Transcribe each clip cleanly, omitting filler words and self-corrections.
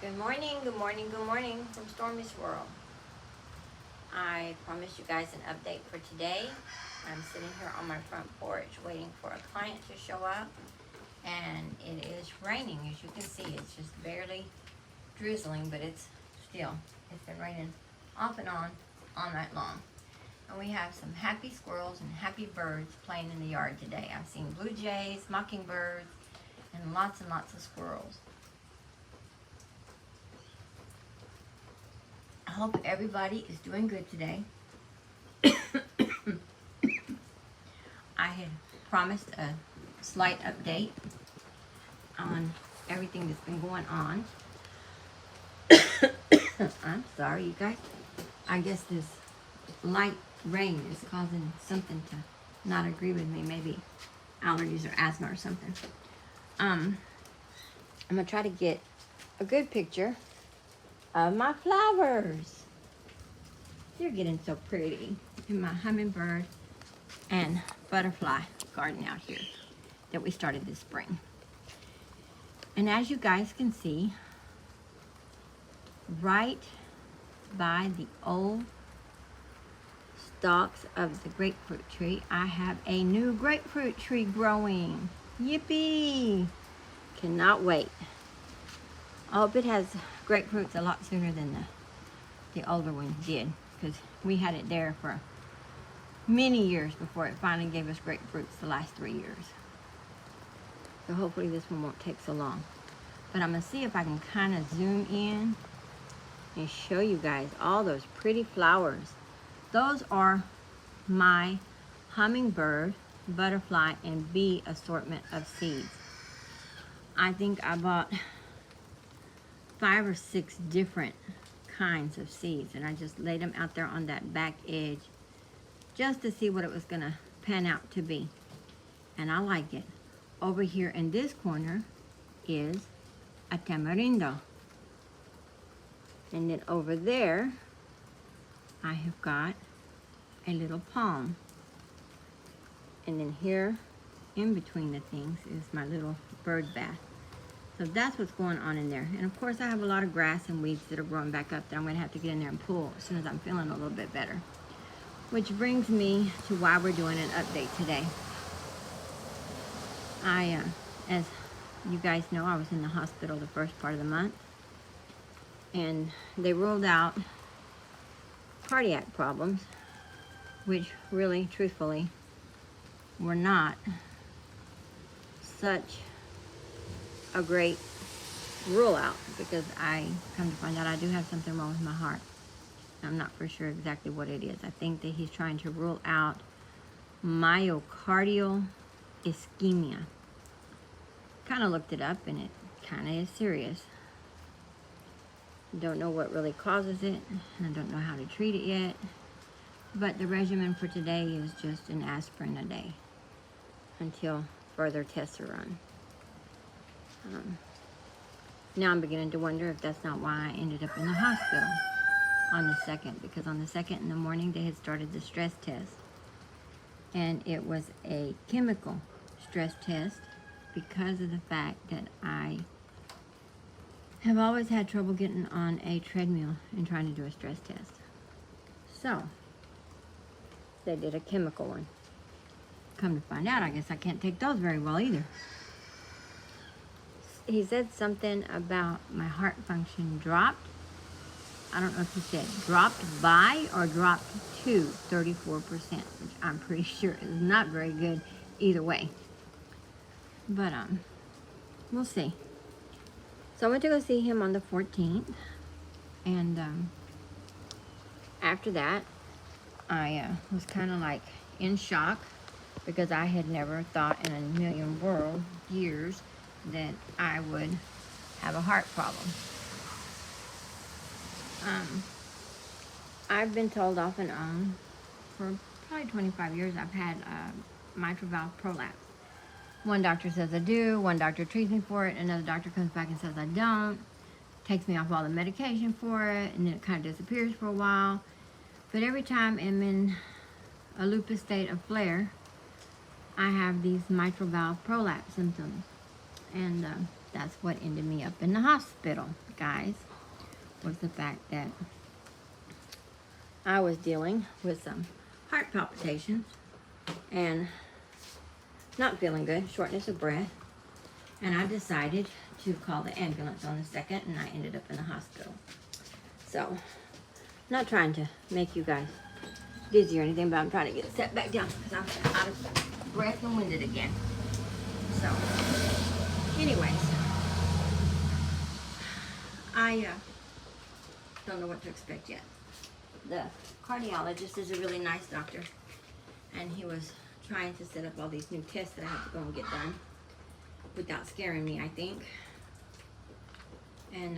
Good morning, good morning, good morning from Stormy's World. I promised you guys an update for today. I'm sitting here on my front porch waiting for a client to show up, and it is raining. As you can see, it's just barely drizzling, but it's been raining off and on all night long. And we have some happy squirrels and happy birds playing in the yard today. I've seen blue jays, mockingbirds, and lots of squirrels. I hope everybody is doing good today. I had promised a slight update on everything that's been going on. I'm sorry, you guys. I guess this light rain is causing something to not agree with me. Maybe allergies or asthma or something. I'm going to try to get a good picture of my flowers. They're getting so pretty. In my hummingbird and butterfly garden out here that we started this spring. And as you guys can see, right by the old stalks of the grapefruit tree, I have a new grapefruit tree growing. Yippee! Cannot wait. I hope it has grapefruits a lot sooner than the older one did, because we had it there for many years before it finally gave us grapefruits the last 3 years. So hopefully this one won't take so long. But I'm going to see if I can kind of zoom in and show you guys all those pretty flowers. Those are my hummingbird, butterfly, and bee assortment of seeds. I think I bought 5 or 6 different kinds of seeds, and I just laid them out there on that back edge just to see what it was gonna pan out to be, and I like it. Over here in this corner is a tamarindo, and then over there I have got a little palm, and then here in between the things is my little bird bath. So that's what's going on in there. And of course I have a lot of grass and weeds that are growing back up that I'm going to have to get in there and pull as soon as I'm feeling a little bit better. Which brings me to why we're doing an update today. As you guys know, I was in the hospital the first part of the month. And they ruled out cardiac problems, which really, truthfully, were not such a great rule out, because I come to find out I do have something wrong with my heart. I'm not for sure exactly what it is. I think that he's trying to rule out myocardial ischemia. Kind of looked it up, and it kind of is serious. Don't know what really causes it, and I don't know how to treat it yet. But the regimen for today is just an aspirin a day until further tests are run. Now I'm beginning to wonder if that's not why I ended up in the hospital on the 2nd, because on the 2nd in the morning they had started the stress test, and it was a chemical stress test because of the fact that I have always had trouble getting on a treadmill and trying to do a stress test. So they did a chemical one. Come to find out, I guess I can't take those very well either. He said something about my heart function dropped. I don't know if he said dropped by or dropped to 34%, which I'm pretty sure is not very good either way. But we'll see. So I went to go see him on the 14th, and after that I was kind of like in shock, because I had never thought in a million years that I would have a heart problem. I've been told off and on for probably 25 years I've had mitral valve prolapse. One doctor says I do, one doctor treats me for it, another doctor comes back and says I don't, takes me off all the medication for it, and then it kind of disappears for a while. But every time I'm in a lupus state of flare, I have these mitral valve prolapse symptoms. And that's what ended me up in the hospital, guys, was the fact that I was dealing with some heart palpitations and not feeling good, shortness of breath, and I decided to call the ambulance on the 2nd, and I ended up in the hospital. So, not trying to make you guys dizzy or anything, but I'm trying to get set back down because I'm out of breath and winded again. So, anyways, I don't know what to expect yet. The cardiologist is a really nice doctor, and he was trying to set up all these new tests that I have to go and get done without scaring me, I think. And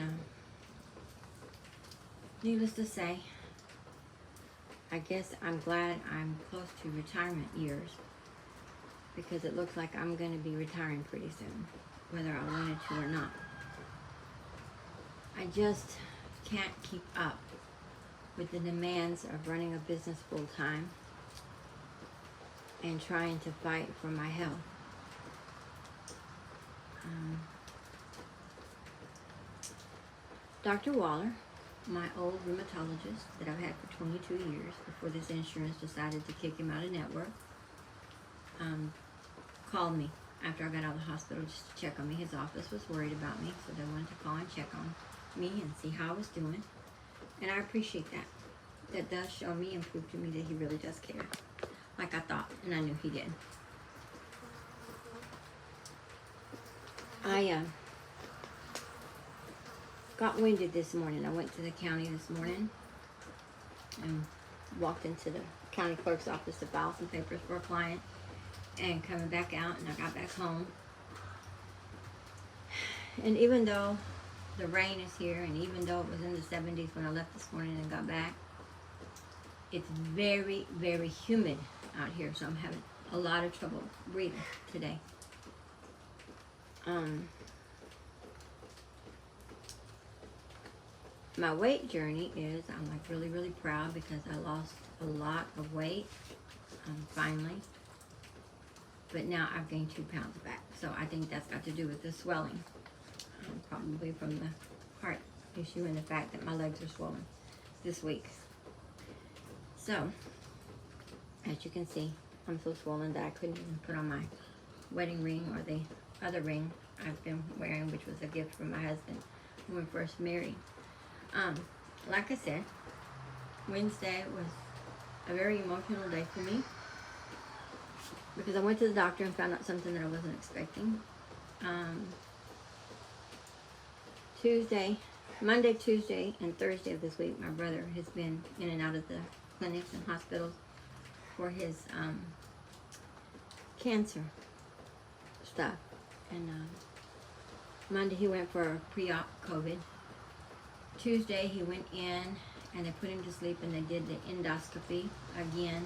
needless to say, I guess I'm glad I'm close to retirement years, because it looks like I'm going to be retiring pretty soon, whether I wanted to or not. I just can't keep up with the demands of running a business full time and trying to fight for my health. Dr. Waller, my old rheumatologist that I've had for 22 years before this insurance decided to kick him out of network, called me after I got out of the hospital just to check on me. His office was worried about me, so they wanted to call and check on me and see how I was doing. And I appreciate that. That does show me and prove to me that he really does care, like I thought, and I knew he did. I got winded this morning. I went to the county this morning and walked into the county clerk's office to file some papers for a client, and coming back out, and I got back home. And even though the rain is here, and even though it was in the 70s when I left this morning and got back, it's very, very humid out here, so I'm having a lot of trouble breathing today. My weight journey is, I'm like really, really proud because I lost a lot of weight, finally. But now I've gained 2 pounds back. So I think that's got to do with the swelling. Probably from the heart issue and the fact that my legs are swollen this week. So, as you can see, I'm so swollen that I couldn't even put on my wedding ring or the other ring I've been wearing, which was a gift from my husband when we first married. Like I said, Wednesday was a very emotional day for me because I went to the doctor and found out something that I wasn't expecting. Monday, Tuesday, and Thursday of this week, my brother has been in and out of the clinics and hospitals for his cancer stuff. And Monday he went for pre-op COVID. Tuesday he went in and they put him to sleep and they did the endoscopy again.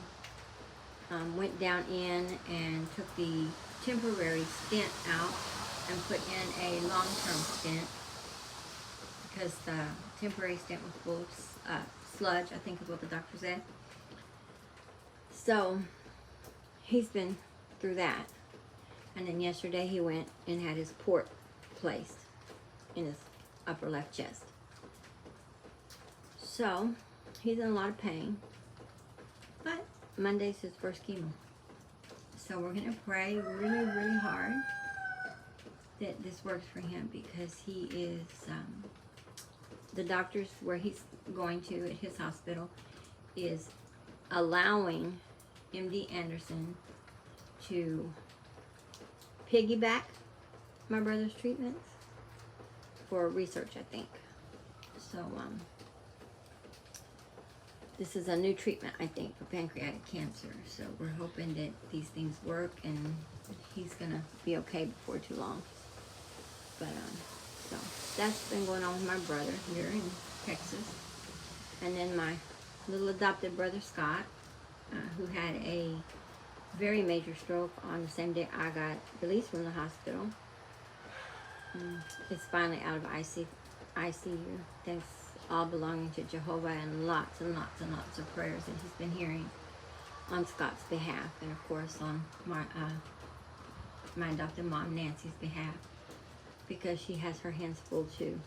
Went down in and took the temporary stent out and put in a long-term stent because the temporary stent was full of sludge, I think is what the doctor said. So he's been through that. And then yesterday he went and had his port placed in his upper left chest. So he's in a lot of pain, but Monday's his first chemo. So we're gonna pray really, really hard that this works for him because he is, the doctors where he's going to at his hospital is allowing MD Anderson to piggyback my brother's treatments for research, I think. So, this is a new treatment, I think, for pancreatic cancer. So we're hoping that these things work and he's gonna be okay before too long. But, so that's been going on with my brother here in Texas. And then my little adopted brother, Scott, who had a very major stroke on the same day I got released from the hospital. Is finally out of ICU. Thanks all belonging to Jehovah and lots and lots and lots of prayers that he's been hearing on Scott's behalf and of course on my adopted mom Nancy's behalf. because she has her hands full too.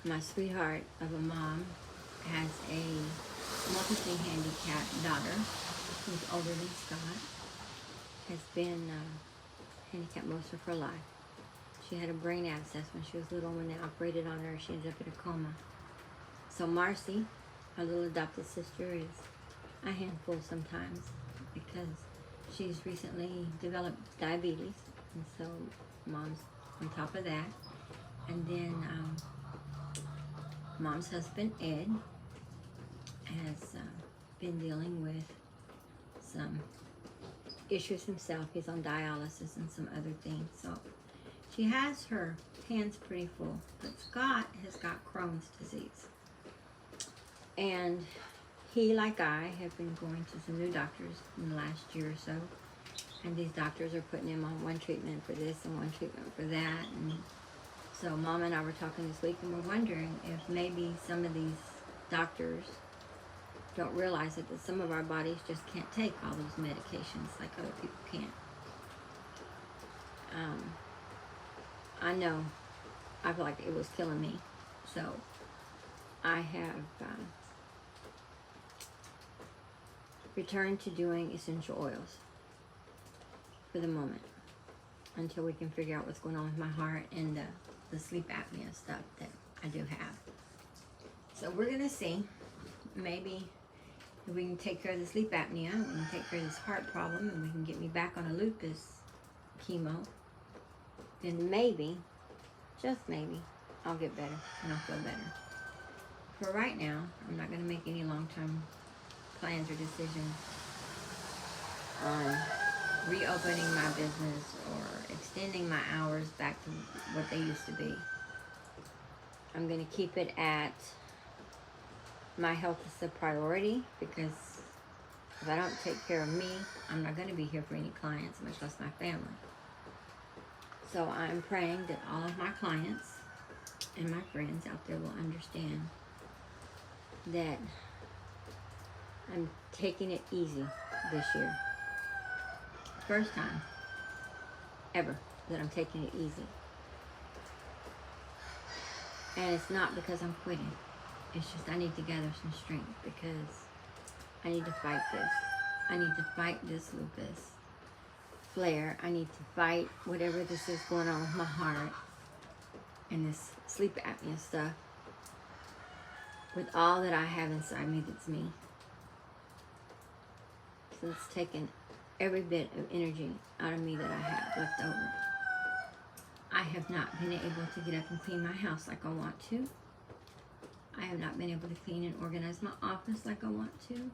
My sweetheart of a mom has a multiply handicapped daughter who's older than Scott, has been handicapped most of her life. She had a brain abscess when she was little. When they operated on her, she ended up in a coma. So Marcy, our little adopted sister, is a handful sometimes because she's recently developed diabetes, and so mom's on top of that. And then mom's husband Ed has been dealing with some issues himself. He's on dialysis and some other things. So she has her hands pretty full. But Scott has got Crohn's disease. And he, like I, have been going to some new doctors in the last year or so. And these doctors are putting him on one treatment for this and one treatment for that. And so Mom and I were talking this week, and we're wondering if maybe some of these doctors don't realize that some of our bodies just can't take all those medications like other people can. I know I feel like it was killing me. So I have returned to doing essential oils for the moment until we can figure out what's going on with my heart and the sleep apnea stuff that I do have. So we're going to see maybe if we can take care of the sleep apnea, we can take care of this heart problem, and we can get me back on a lupus chemo, then maybe, just maybe, I'll get better and I'll feel better. For right now, I'm not going to make any long-term plans or decisions on reopening my business or extending my hours back to what they used to be. I'm going to keep it at my health is a priority, because if I don't take care of me, I'm not going to be here for any clients, much less my family. So I'm praying that all of my clients and my friends out there will understand that I'm taking it easy this year. First time ever that I'm taking it easy. And it's not because I'm quitting. It's just I need to gather some strength, because I need to fight this. I need to fight this lupus flare. I need to fight whatever this is going on with my heart and this sleep apnea stuff with all that I have inside me that's me. So it's taken every bit of energy out of me that I have left over. I have not been able to get up and clean my house like I want to. I have not been able to clean and organize my office like I want to.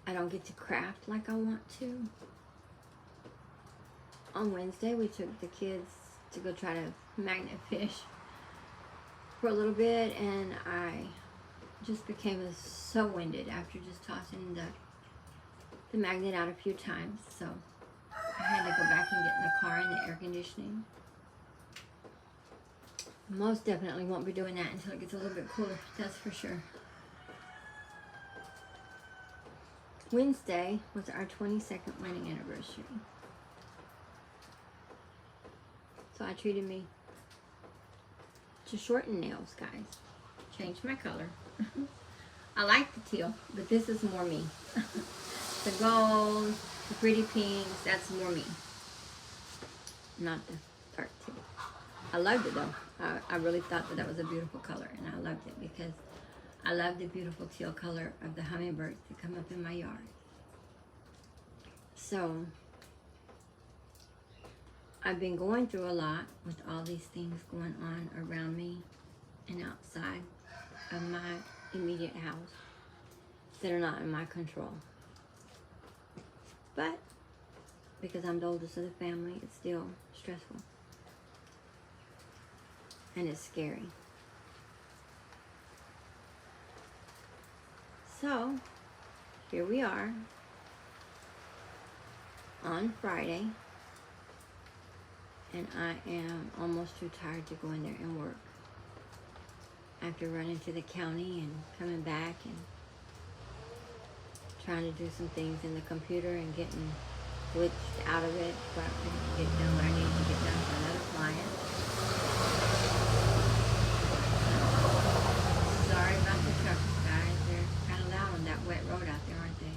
I don't get to craft like I want to. On Wednesday, we took the kids to go try to magnet fish for a little bit, and I just became so winded after just tossing the magnet out a few times. So I had to go back and get in the car and the air conditioning. Most definitely won't be doing that until it gets a little bit cooler, that's for sure. Wednesday was our 22nd wedding anniversary. So I treated me to shorten nails, guys. Changed my color. I like the teal, but this is more me. The gold, the pretty pinks, that's more me. Not the dark teal. I loved it though. I really thought that was a beautiful color, and I loved it because I love the beautiful teal color of the hummingbirds that come up in my yard. So I've been going through a lot with all these things going on around me and outside of my immediate house that are not in my control. But because I'm the oldest of the family, it's still stressful. And it's scary. So, here we are on Friday, and I am almost too tired to go in there and work. After running to the county and coming back and trying to do some things in the computer and getting glitched out of it, but I couldn't get done what I needed to get done for another client. Sorry about the trucks, guys. They're kind of loud on that wet road out there, aren't they?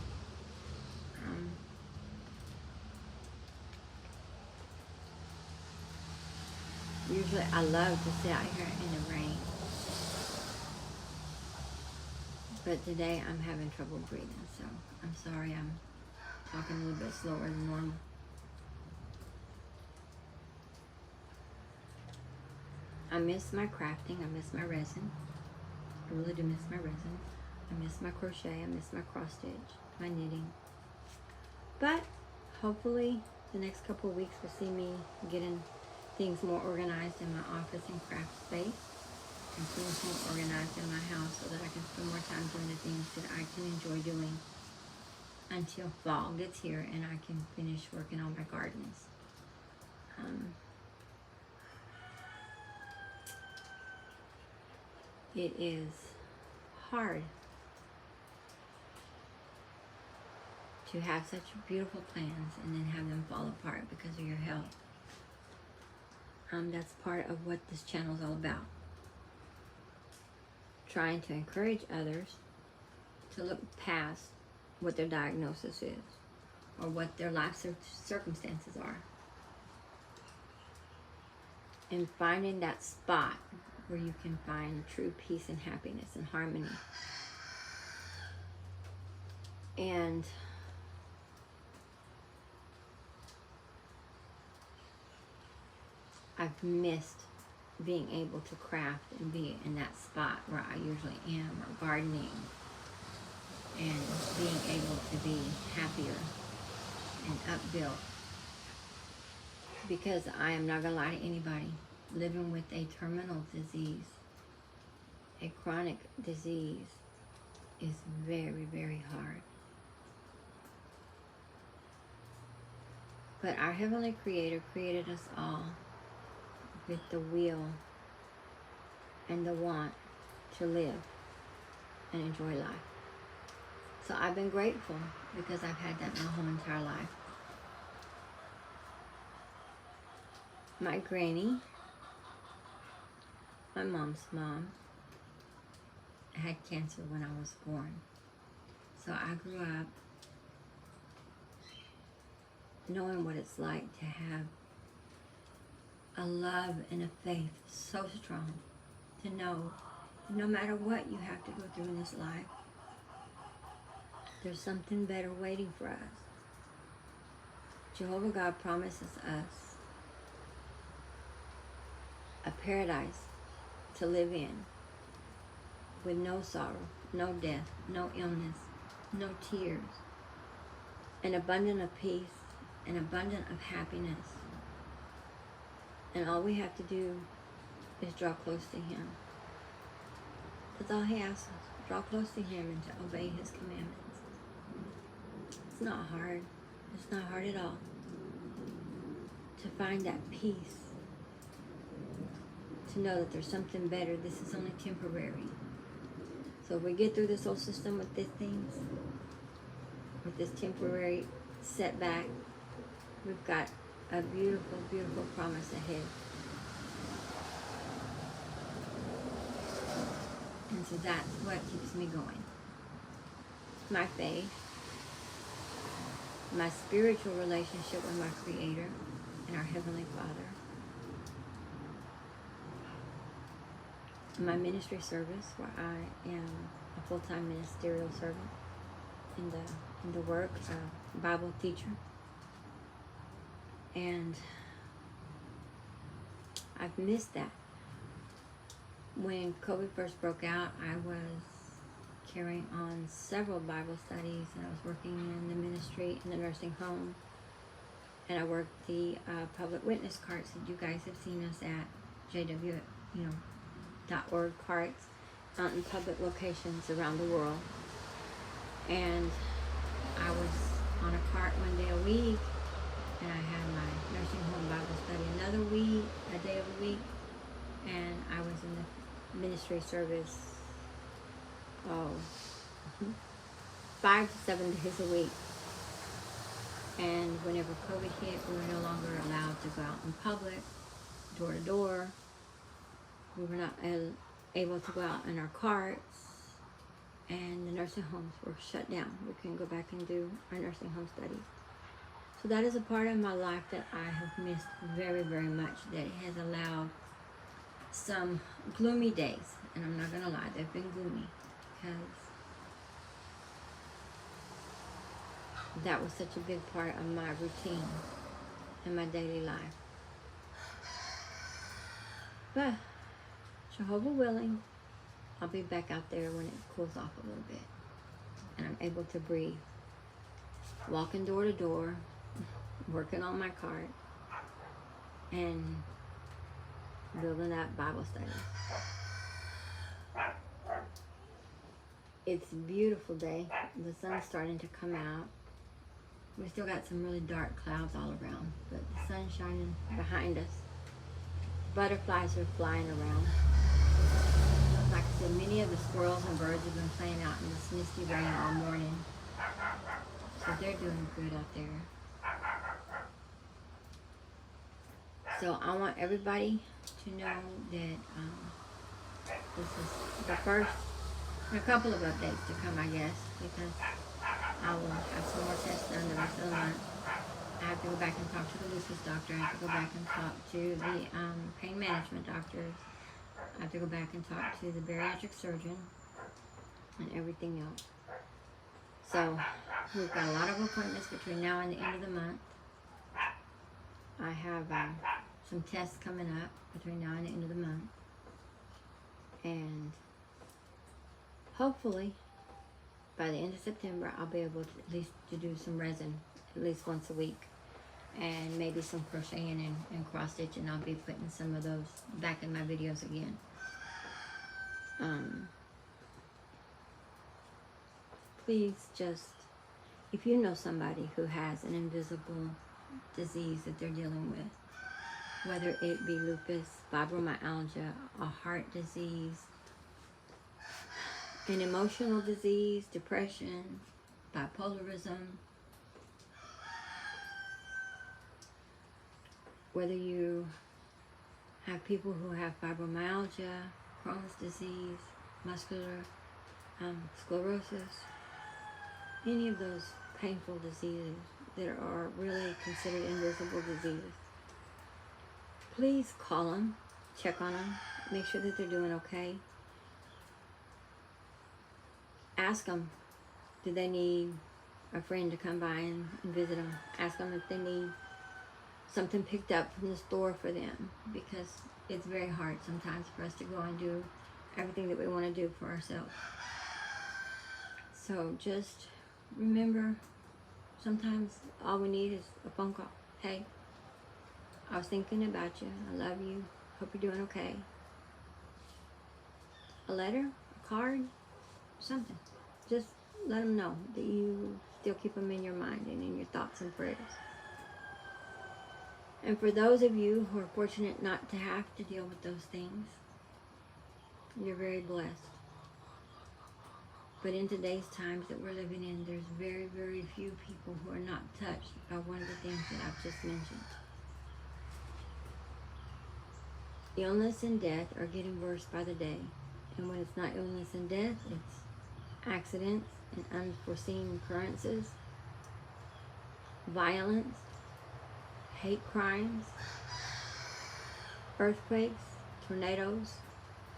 Usually I love to sit out here in the rain. But today I'm having trouble breathing, so I'm sorry I'm talking a little bit slower than normal. I miss my crafting, I miss my resin. I really do miss my resin. I miss my crochet, I miss my cross stitch, my knitting. But hopefully the next couple of weeks will see me getting things more organized in my office and craft space, and things more organized in my house so that I can spend more time doing the things that I can enjoy doing until fall gets here and I can finish working on my gardens. It is hard to have such beautiful plans and then have them fall apart because of your health. That's part of what this channel is all about. Trying to encourage others to look past what their diagnosis is or what their life circumstances are, and finding that spot where you can find true peace and happiness and harmony. And I've missed being able to craft and be in that spot where I usually am, or gardening, and being able to be happier and upbuilt. Because I am not gonna lie to anybody, living with a terminal disease, a chronic disease, is very, very hard. But our Heavenly Creator created us all with the will and the want to live and enjoy life. So I've been grateful because I've had that my whole entire life. My granny, my mom's mom, had cancer when I was born. So I grew up knowing what it's like to have a love and a faith so strong, to know that no matter what you have to go through in this life, there's something better waiting for us. Jehovah God promises us a paradise to live in with no sorrow, no death, no illness, no tears, an abundance of peace, an abundance of happiness. And all we have to do is draw close to Him. That's all He asks us. Draw close to Him and to obey His commandments. It's not hard. It's not hard at all to find that peace, to know that there's something better. This is only temporary. So if we get through this whole system with these things, with this temporary setback, we've got a beautiful, beautiful promise ahead. And so that's what keeps me going. My faith, my spiritual relationship with my Creator and our Heavenly Father, my ministry service, where I am a full-time ministerial servant in the work of Bible teacher. And I've missed that. When COVID first broke out, I was carrying on several Bible studies, and I was working in the ministry in the nursing home, and I worked the public witness carts that you guys have seen us at JW.org carts out in public locations around the world. And I was on a cart one day a week, and I had my nursing home Bible study another week, a day of the week, and I was in the ministry service 5 to 7 days a week. And whenever COVID hit, we were no longer allowed to go out in public, door to door. We were not able to go out in our carts, and the nursing homes were shut down. We couldn't go back and do our nursing home studies. So that is a part of my life that I have missed very, very much, that it has allowed some gloomy days. And I'm not going to lie, they've been gloomy, because that was such a big part of my routine and my daily life. But Jehovah willing, I'll be back out there when it cools off a little bit and I'm able to breathe. Walking door to door, working on my cart, and building up Bible studies. It's a beautiful day. The sun's starting to come out. We still got some really dark clouds all around, but the sun's shining behind us. Butterflies are flying around. Like I said, many of the squirrels and birds have been playing out in this misty rain all morning. So they're doing good out there. So I want everybody to know that this is the first, a couple of updates to come, I guess, because I will have some more tests done the rest of the month. I have to go back and talk to the lupus doctor. I have to go back and talk to the pain management doctors. I have to go back and talk to the bariatric surgeon and everything else. So we've got a lot of appointments between now and the end of the month. I have some tests coming up between now and the end of the month. And hopefully by the end of September, I'll be able to at least to do some resin at least once a week. And maybe some crocheting and cross stitching. I'll be putting some of those back in my videos again. Please just, if you know somebody who has an invisible disease that they're dealing with, whether it be lupus, fibromyalgia, a heart disease, an emotional disease, depression, bipolarism, whether you have people who have fibromyalgia, Crohn's disease, muscular sclerosis, any of those painful diseases that are really considered invisible diseases, please call them, check on them, make sure that they're doing okay. Ask them, do they need a friend to come by and visit them? Ask them if they need something picked up from the store for them, because it's very hard sometimes for us to go and do everything that we want to do for ourselves. So just remember, sometimes all we need is a phone call. Hey, I was thinking about you. I love you. Hope you're doing okay. A letter, a card, something. Just let them know that you still keep them in your mind and in your thoughts and prayers. And for those of you who are fortunate not to have to deal with those things, you're very blessed. But in today's times that we're living in, there's very, very few people who are not touched by one of the things that I've just mentioned. Illness and death are getting worse by the day. And when it's not illness and death, it's accidents and unforeseen occurrences, violence, hate crimes, earthquakes, tornadoes,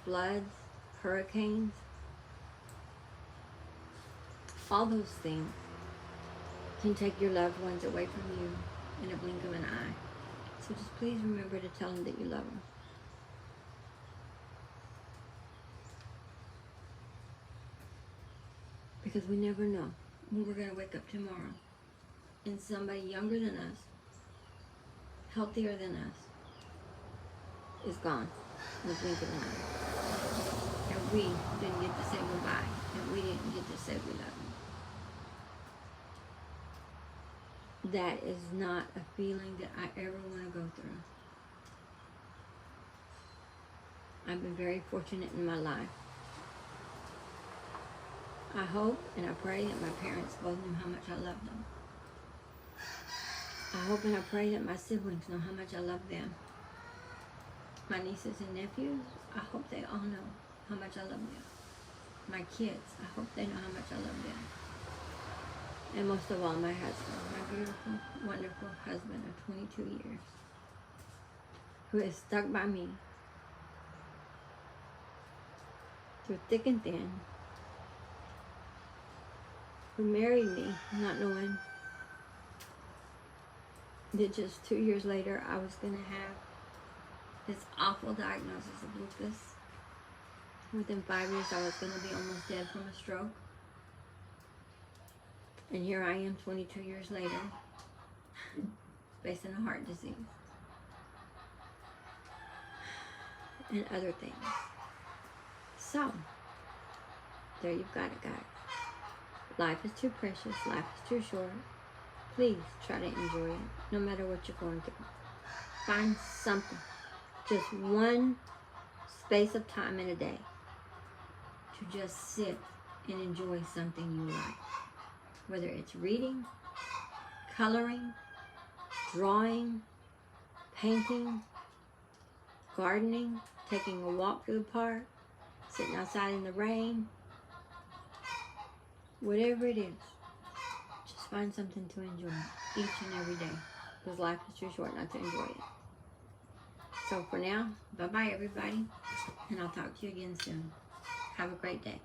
floods, hurricanes. All those things can take your loved ones away from you in a blink of an eye. So just please remember to tell them that you love them. Because we never know when we're going to wake up tomorrow and somebody younger than us, healthier than us, is gone in the blink of an eye. And we didn't get to say goodbye. And we didn't get to say we love them. That is not a feeling that I ever want to go through. I've been very fortunate in my life. I hope and I pray that my parents both knew how much I loved them. I hope and I pray that my siblings know how much I love them. My nieces and nephews, I hope they all know how much I love them. My kids, I hope they know how much I love them. And most of all, my husband, my beautiful, wonderful husband of 22 years, who has stuck by me through thick and thin, who married me not knowing that just 2 years later I was going to have this awful diagnosis of lupus. Within 5 years I was going to be almost dead from a stroke. And here I am 22 years later, facing a heart disease and other things. So, there you've got it, guys. Life is too precious. Life is too short. Please try to enjoy it, no matter what you're going through. Find something, just one space of time in a day, to just sit and enjoy something you like. Whether it's reading, coloring, drawing, painting, gardening, taking a walk through the park, sitting outside in the rain, whatever it is, just find something to enjoy each and every day, because life is too short not to enjoy it. So for now, bye-bye everybody, and I'll talk to you again soon. Have a great day.